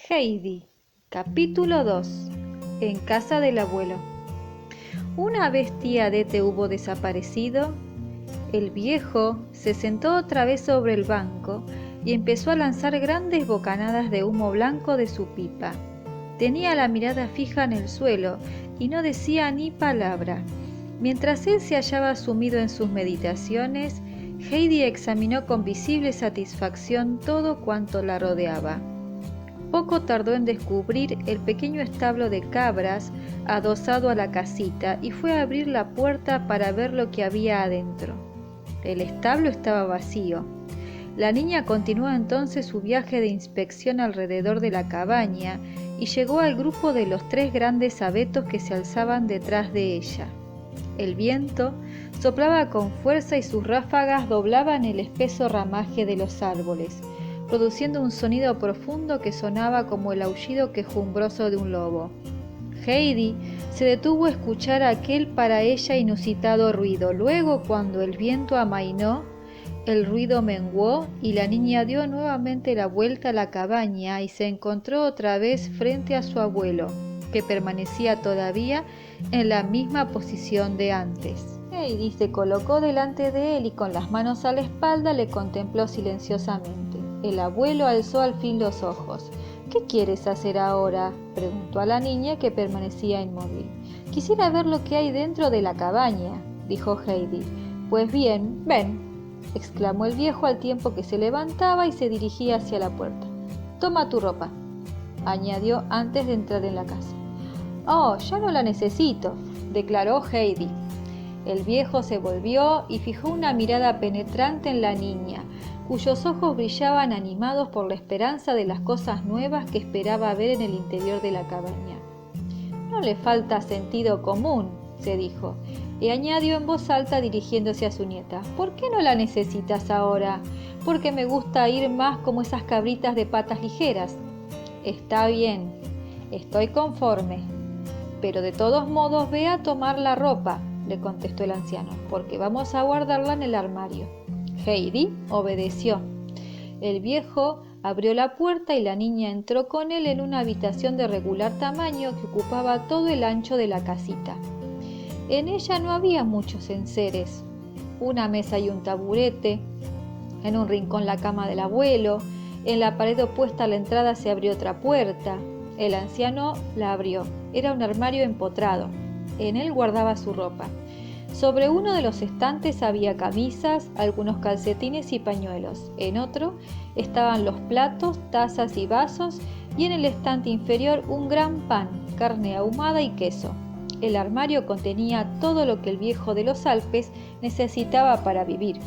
Heidi, capítulo 2. En casa del abuelo. Una vez tía Dete hubo desaparecido, el viejo se sentó otra vez sobre el banco y empezó a lanzar grandes bocanadas de humo blanco de su pipa. Tenía la mirada fija en el suelo y no decía ni palabra. Mientras él se hallaba sumido en sus meditaciones, Heidi examinó con visible satisfacción todo cuanto la rodeaba. Poco tardó en descubrir el pequeño establo de cabras adosado a la casita y fue a abrir la puerta para ver lo que había adentro. El establo estaba vacío. La niña continuó entonces su viaje de inspección alrededor de la cabaña y llegó al grupo de los 3 grandes abetos que se alzaban detrás de ella. El viento soplaba con fuerza y sus ráfagas doblaban el espeso ramaje de los árboles, produciendo un sonido profundo que sonaba como el aullido quejumbroso de un lobo. Heidi se detuvo a escuchar aquel para ella inusitado ruido. Luego, cuando el viento amainó, el ruido menguó y la niña dio nuevamente la vuelta a la cabaña y se encontró otra vez frente a su abuelo, que permanecía todavía en la misma posición de antes. Heidi se colocó delante de él y con las manos a la espalda le contempló silenciosamente. El abuelo alzó al fin los ojos. «¿Qué quieres hacer ahora?», preguntó a la niña, que permanecía inmóvil. «Quisiera ver lo que hay dentro de la cabaña», dijo Heidi. «Pues bien, ven», exclamó el viejo al tiempo que se levantaba y se dirigía hacia la puerta. «Toma tu ropa», añadió antes de entrar en la casa. «Oh, ya no la necesito», declaró Heidi. El viejo se volvió y fijó una mirada penetrante en la niña, cuyos ojos brillaban animados por la esperanza de las cosas nuevas que esperaba ver en el interior de la cabaña. «No le falta sentido común», se dijo, y añadió en voz alta dirigiéndose a su nieta. «¿Por qué no la necesitas ahora? Porque me gusta ir más como esas cabritas de patas ligeras». «Está bien, estoy conforme, pero de todos modos ve a tomar la ropa», le contestó el anciano, «porque vamos a guardarla en el armario». Heidi obedeció. El viejo abrió la puerta y la niña entró con él en una habitación de regular tamaño que ocupaba todo el ancho de la casita. En ella no había muchos enseres, una mesa y un taburete, en un rincón la cama del abuelo, en la pared opuesta a la entrada se abrió otra puerta. El anciano la abrió. Era un armario empotrado. En él guardaba su ropa. Sobre uno de los estantes había camisas, algunos calcetines y pañuelos. En otro estaban los platos, tazas y vasos, y en el estante inferior un gran pan, carne ahumada y queso. El armario contenía todo lo que el viejo de los Alpes necesitaba para vivir.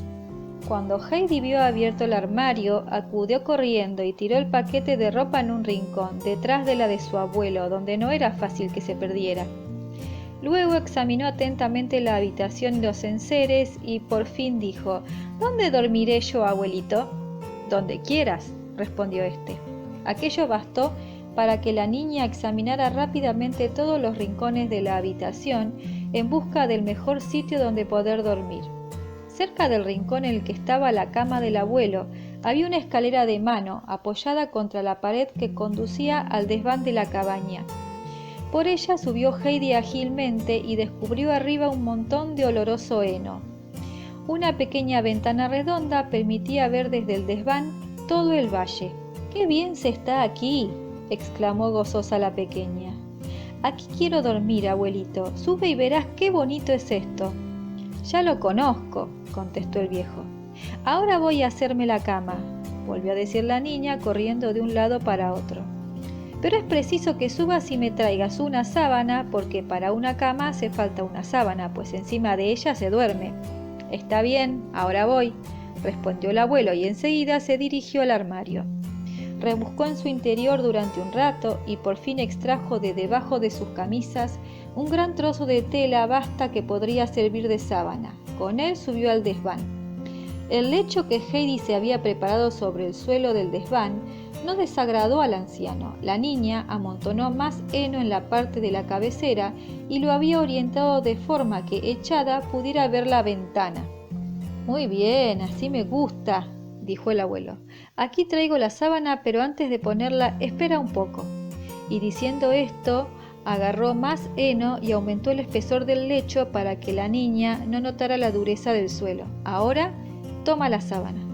Cuando Heidi vio abierto el armario, acudió corriendo y tiró el paquete de ropa en un rincón, detrás de la de su abuelo, donde no era fácil que se perdiera. Luego examinó atentamente la habitación y los enseres y por fin dijo: «¿Dónde dormiré yo, abuelito?». «Donde quieras», respondió éste. Aquello bastó para que la niña examinara rápidamente todos los rincones de la habitación en busca del mejor sitio donde poder dormir. Cerca del rincón en el que estaba la cama del abuelo había una escalera de mano apoyada contra la pared que conducía al desván de la cabaña. Por ella subió Heidi ágilmente y descubrió arriba un montón de oloroso heno. Una pequeña ventana redonda permitía ver desde el desván todo el valle. «¡Qué bien se está aquí!», exclamó gozosa la pequeña. «Aquí quiero dormir, abuelito. Sube y verás qué bonito es esto». «Ya lo conozco», contestó el viejo. «Ahora voy a hacerme la cama», volvió a decir la niña corriendo de un lado para otro. «Pero es preciso que subas y me traigas una sábana, porque para una cama hace falta una sábana, pues encima de ella se duerme». «Está bien, ahora voy», respondió el abuelo y enseguida se dirigió al armario. Rebuscó en su interior durante un rato y por fin extrajo de debajo de sus camisas un gran trozo de tela basta que podría servir de sábana. Con él subió al desván. El lecho que Heidi se había preparado sobre el suelo del desván no desagradó al anciano. La niña amontonó más heno en la parte de la cabecera y lo había orientado de forma que, echada, pudiera ver la ventana. «Muy bien, así me gusta», dijo el abuelo. Aquí traigo la sábana, pero antes de ponerla, espera un poco. Y diciendo esto, agarró más heno y aumentó el espesor del lecho para que la niña no notara la dureza del suelo. Ahora, toma la sábana.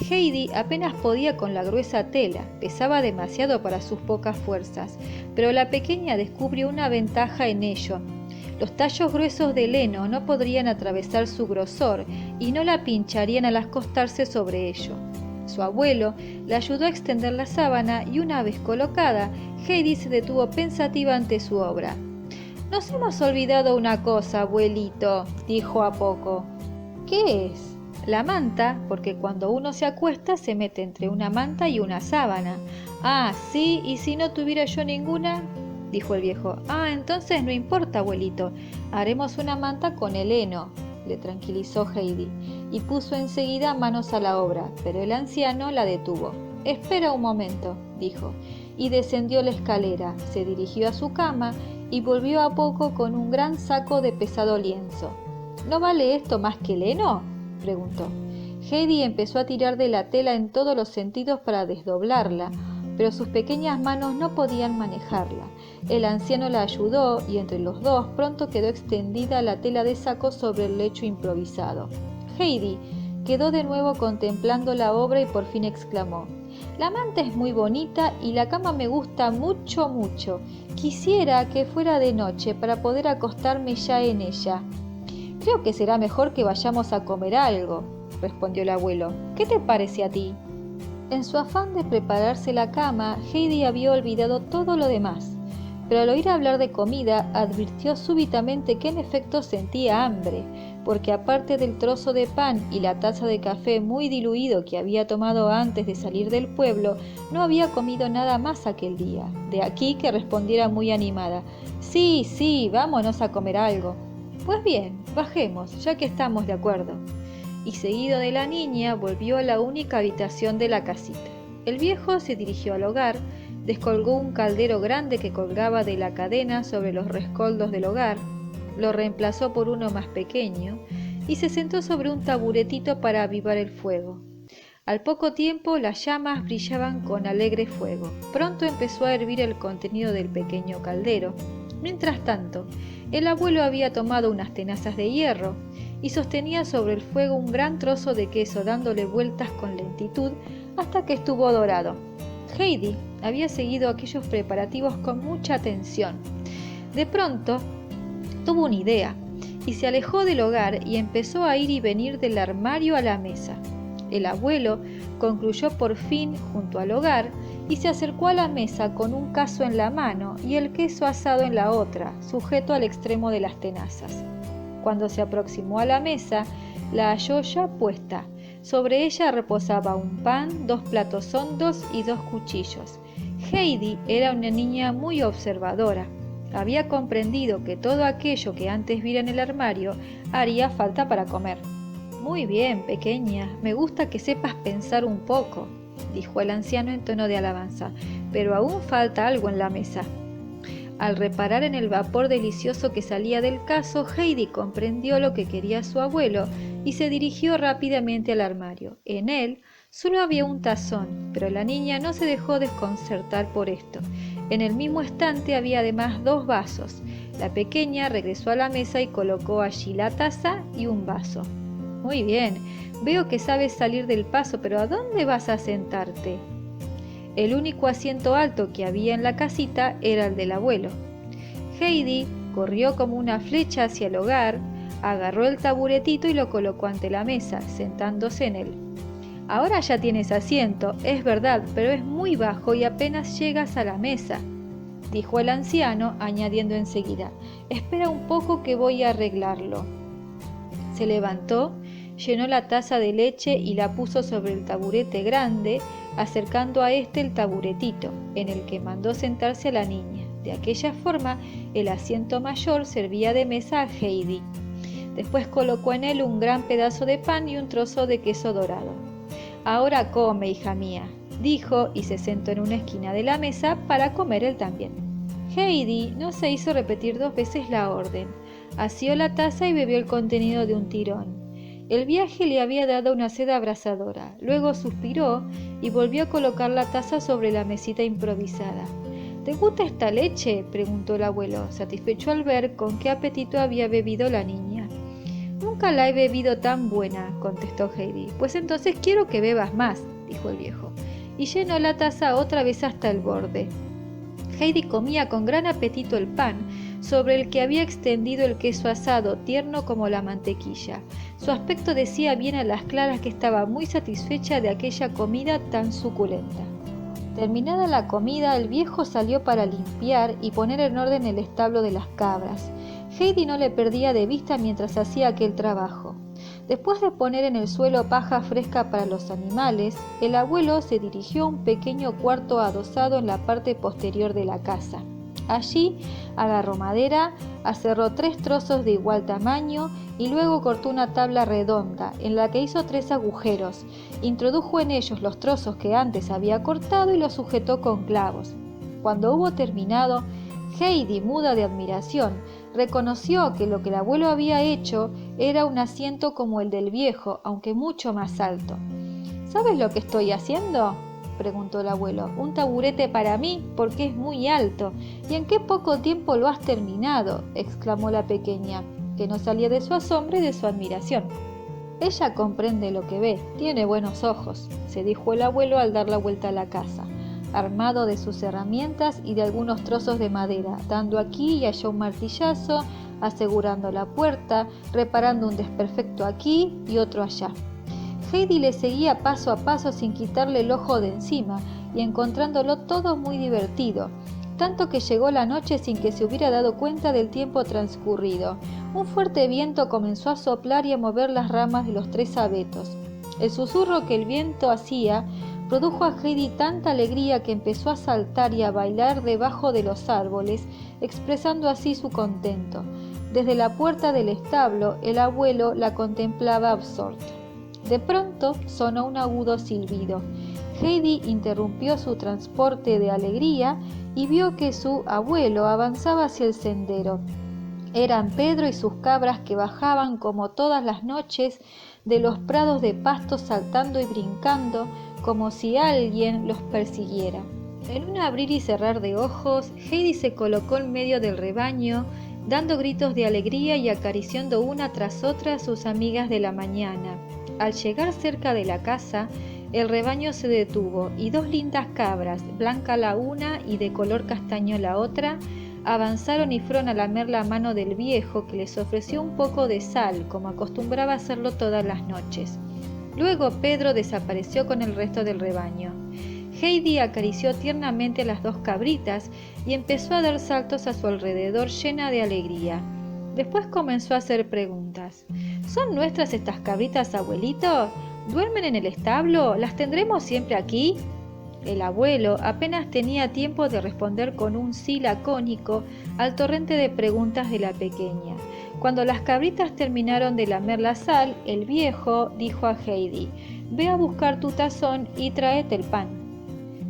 Heidi apenas podía con la gruesa tela, pesaba demasiado para sus pocas fuerzas, pero la pequeña descubrió una ventaja en ello. Los tallos gruesos del heno no podrían atravesar su grosor y no la pincharían al acostarse sobre ello. Su abuelo le ayudó a extender la sábana y una vez colocada, Heidi se detuvo pensativa ante su obra. «Nos hemos olvidado una cosa, abuelito», dijo a poco. «¿Qué es?» «La manta, porque cuando uno se acuesta se mete entre una manta y una sábana». «Ah, sí, ¿y si no tuviera yo ninguna?», dijo el viejo. «Ah, entonces no importa, abuelito, haremos una manta con el heno», le tranquilizó Heidi, y puso enseguida manos a la obra, pero el anciano la detuvo. «Espera un momento», dijo, y descendió la escalera, se dirigió a su cama y volvió a poco con un gran saco de pesado lienzo. «¿No vale esto más que el heno?», preguntó. Heidi empezó a tirar de la tela en todos los sentidos para desdoblarla, pero sus pequeñas manos no podían manejarla. El anciano la ayudó y entre los dos pronto quedó extendida la tela de saco sobre el lecho improvisado. Heidi quedó de nuevo contemplando la obra y por fin exclamó: «La manta es muy bonita y la cama me gusta mucho, mucho. Quisiera que fuera de noche para poder acostarme ya en ella». «Creo que será mejor que vayamos a comer algo», respondió el abuelo. «¿Qué te parece a ti?». En su afán de prepararse la cama, Heidi había olvidado todo lo demás, pero al oír hablar de comida advirtió súbitamente que en efecto sentía hambre, porque aparte del trozo de pan y la taza de café muy diluido que había tomado antes de salir del pueblo, no había comido nada más aquel día. De aquí que respondiera muy animada: «Sí, sí, vámonos a comer algo». «Pues bien, bajemos, ya que estamos de acuerdo». Y seguido de la niña volvió a la única habitación de la casita. El viejo se dirigió al hogar, descolgó un caldero grande que colgaba de la cadena sobre los rescoldos del hogar, lo reemplazó por uno más pequeño y se sentó sobre un taburetito para avivar el fuego. Al poco tiempo las llamas brillaban con alegre fuego. Pronto empezó a hervir el contenido del pequeño caldero. Mientras tanto, el abuelo había tomado unas tenazas de hierro y sostenía sobre el fuego un gran trozo de queso, dándole vueltas con lentitud hasta que estuvo dorado. Heidi había seguido aquellos preparativos con mucha atención. De pronto tuvo una idea y se alejó del hogar y empezó a ir y venir del armario a la mesa. El abuelo concluyó por fin junto al hogar y se acercó a la mesa con un cazo en la mano y el queso asado en la otra, sujeto al extremo de las tenazas. Cuando se aproximó a la mesa, la halló ya puesta. Sobre ella reposaba un pan, 2 platos hondos y 2 cuchillos. Heidi era una niña muy observadora. Había comprendido que todo aquello que antes viera en el armario haría falta para comer. «Muy bien, pequeña, me gusta que sepas pensar un poco», dijo el anciano en tono de alabanza, «pero aún falta algo en la mesa». Al reparar en el vapor delicioso que salía del cazo, Heidi comprendió lo que quería su abuelo y se dirigió rápidamente al armario. En él solo había un tazón, pero la niña no se dejó desconcertar por esto. En el mismo estante había además 2 vasos. La pequeña regresó a la mesa y colocó allí la taza y un vaso. «Muy bien, veo que sabes salir del paso, pero ¿a dónde vas a sentarte?». El único asiento alto que había en la casita era el del abuelo. Heidi corrió como una flecha hacia el hogar, agarró el taburetito y lo colocó ante la mesa, sentándose en él. «Ahora ya tienes asiento, es verdad, pero es muy bajo y apenas llegas a la mesa», dijo el anciano, añadiendo enseguida: «Espera un poco que voy a arreglarlo». Se levantó, llenó la taza de leche y la puso sobre el taburete grande, acercando a este el taburetito, en el que mandó sentarse a la niña. De aquella forma, el asiento mayor servía de mesa a Heidi. Después colocó en él un gran pedazo de pan y un trozo de queso dorado. «Ahora come, hija mía», dijo, y se sentó en una esquina de la mesa para comer él también. Heidi no se hizo repetir 2 veces la orden. Asió la taza y bebió el contenido de un tirón. El viaje le había dado una sed abrasadora. Luego suspiró y volvió a colocar la taza sobre la mesita improvisada. ¿Te gusta esta leche?, preguntó el abuelo, satisfecho al ver con qué apetito había bebido la niña. Nunca la he bebido tan buena, contestó Heidi. Pues entonces quiero que bebas más, dijo el viejo, y llenó la taza otra vez hasta el borde. Heidi comía con gran apetito el pan, sobre el que había extendido el queso asado, tierno como la mantequilla. Su aspecto decía bien a las claras que estaba muy satisfecha de aquella comida tan suculenta. Terminada la comida, el viejo salió para limpiar y poner en orden el establo de las cabras. Heidi no le perdía de vista mientras hacía aquel trabajo. Después de poner en el suelo paja fresca para los animales, el abuelo se dirigió a un pequeño cuarto adosado en la parte posterior de la casa. Allí agarró madera, aserró 3 trozos de igual tamaño y luego cortó una tabla redonda en la que hizo 3 agujeros. Introdujo en ellos los trozos que antes había cortado y los sujetó con clavos. Cuando hubo terminado, Heidi, muda de admiración, reconoció que lo que el abuelo había hecho era un asiento como el del viejo, aunque mucho más alto. ¿Sabes lo que estoy haciendo?, preguntó el abuelo. Un taburete para mí, porque es muy alto. ¿Y en qué poco tiempo lo has terminado?, exclamó la pequeña, que no salía de su asombro y de su admiración. Ella comprende lo que ve, tiene buenos ojos, se dijo el abuelo al dar la vuelta a la casa, armado de sus herramientas y de algunos trozos de madera, dando aquí y allá un martillazo, asegurando la puerta, reparando un desperfecto aquí y otro allá. Heidi le seguía paso a paso sin quitarle el ojo de encima y encontrándolo todo muy divertido, tanto que llegó la noche sin que se hubiera dado cuenta del tiempo transcurrido. Un fuerte viento comenzó a soplar y a mover las ramas de los 3 abetos. El susurro que el viento hacía produjo a Heidi tanta alegría que empezó a saltar y a bailar debajo de los árboles, expresando así su contento. Desde la puerta del establo, el abuelo la contemplaba absorto. De pronto sonó un agudo silbido. Heidi interrumpió su transporte de alegría y vio que su abuelo avanzaba hacia el sendero. Eran Pedro y sus cabras que bajaban como todas las noches de los prados de pasto saltando y brincando como si alguien los persiguiera. En un abrir y cerrar de ojos, Heidi se colocó en medio del rebaño, dando gritos de alegría y acariciando una tras otra a sus amigas de la mañana. Al llegar cerca de la casa, el rebaño se detuvo y 2 lindas cabras, blanca la una y de color castaño la otra, avanzaron y fueron a lamer la mano del viejo, que les ofreció un poco de sal, como acostumbraba hacerlo todas las noches. Luego Pedro desapareció con el resto del rebaño. Heidi acarició tiernamente a las 2 cabritas y empezó a dar saltos a su alrededor llena de alegría. Después comenzó a hacer preguntas. ¿Son nuestras estas cabritas, abuelito? ¿Duermen en el establo? ¿Las tendremos siempre aquí? El abuelo apenas tenía tiempo de responder con un sí lacónico al torrente de preguntas de la pequeña. Cuando las cabritas terminaron de lamer la sal, el viejo dijo a Heidi: «Ve a buscar tu tazón y tráete el pan».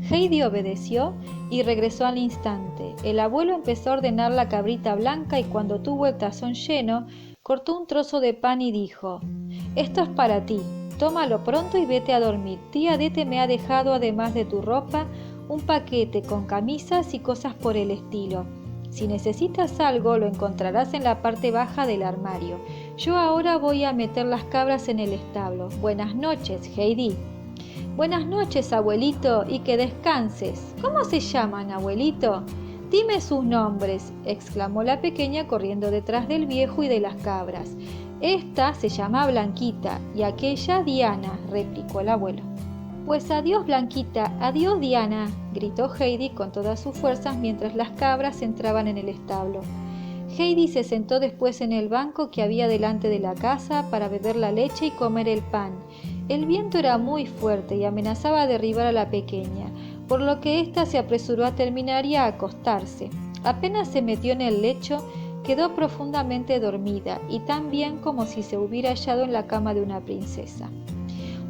Heidi obedeció y regresó al instante. El abuelo empezó a ordenar la cabrita blanca y cuando tuvo el tazón lleno, cortó un trozo de pan y dijo: «Esto es para ti. Tómalo pronto y vete a dormir. Tía Dete me ha dejado, además de tu ropa, un paquete con camisas y cosas por el estilo. Si necesitas algo, lo encontrarás en la parte baja del armario. Yo ahora voy a meter las cabras en el establo. Buenas noches, Heidi». «Buenas noches, abuelito, y que descanses». «¿Cómo se llaman, abuelito?» «Dime sus nombres», exclamó la pequeña corriendo detrás del viejo y de las cabras. «Esta se llama Blanquita y aquella Diana», replicó el abuelo. «Pues adiós, Blanquita, adiós, Diana», gritó Heidi con todas sus fuerzas mientras las cabras entraban en el establo. Heidi se sentó después en el banco que había delante de la casa para beber la leche y comer el pan. El viento era muy fuerte y amenazaba derribar a la pequeña, por lo que ésta se apresuró a terminar y a acostarse. Apenas se metió en el lecho, quedó profundamente dormida y tan bien como si se hubiera hallado en la cama de una princesa.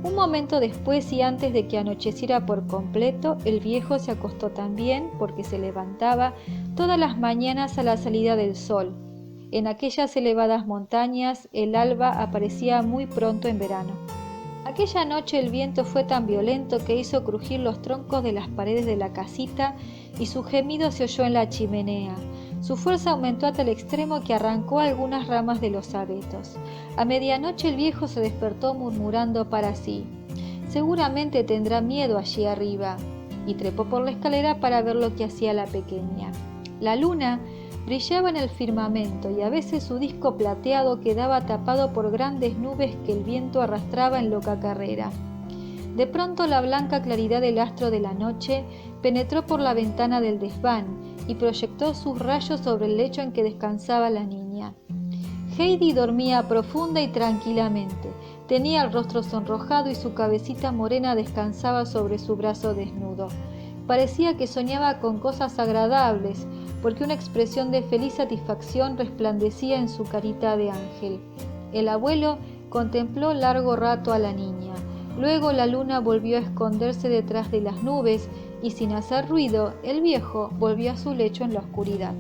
Un momento después y antes de que anocheciera por completo, el viejo se acostó también porque se levantaba todas las mañanas a la salida del sol. En aquellas elevadas montañas el alba aparecía muy pronto en verano. Aquella noche el viento fue tan violento que hizo crujir los troncos de las paredes de la casita y su gemido se oyó en la chimenea. Su fuerza aumentó hasta el extremo que arrancó algunas ramas de los abetos. A medianoche el viejo se despertó murmurando para sí: «Seguramente tendrá miedo allí arriba», y trepó por la escalera para ver lo que hacía la pequeña. La luna brillaba en el firmamento y a veces su disco plateado quedaba tapado por grandes nubes que el viento arrastraba en loca carrera. De pronto la blanca claridad del astro de la noche penetró por la ventana del desván y proyectó sus rayos sobre el lecho en que descansaba la niña. Heidi dormía profunda y tranquilamente. Tenía el rostro sonrojado y su cabecita morena descansaba sobre su brazo desnudo. Parecía que soñaba con cosas agradables, porque una expresión de feliz satisfacción resplandecía en su carita de ángel. El abuelo contempló largo rato a la niña. Luego la luna volvió a esconderse detrás de las nubes y sin hacer ruido, el viejo volvió a su lecho en la oscuridad.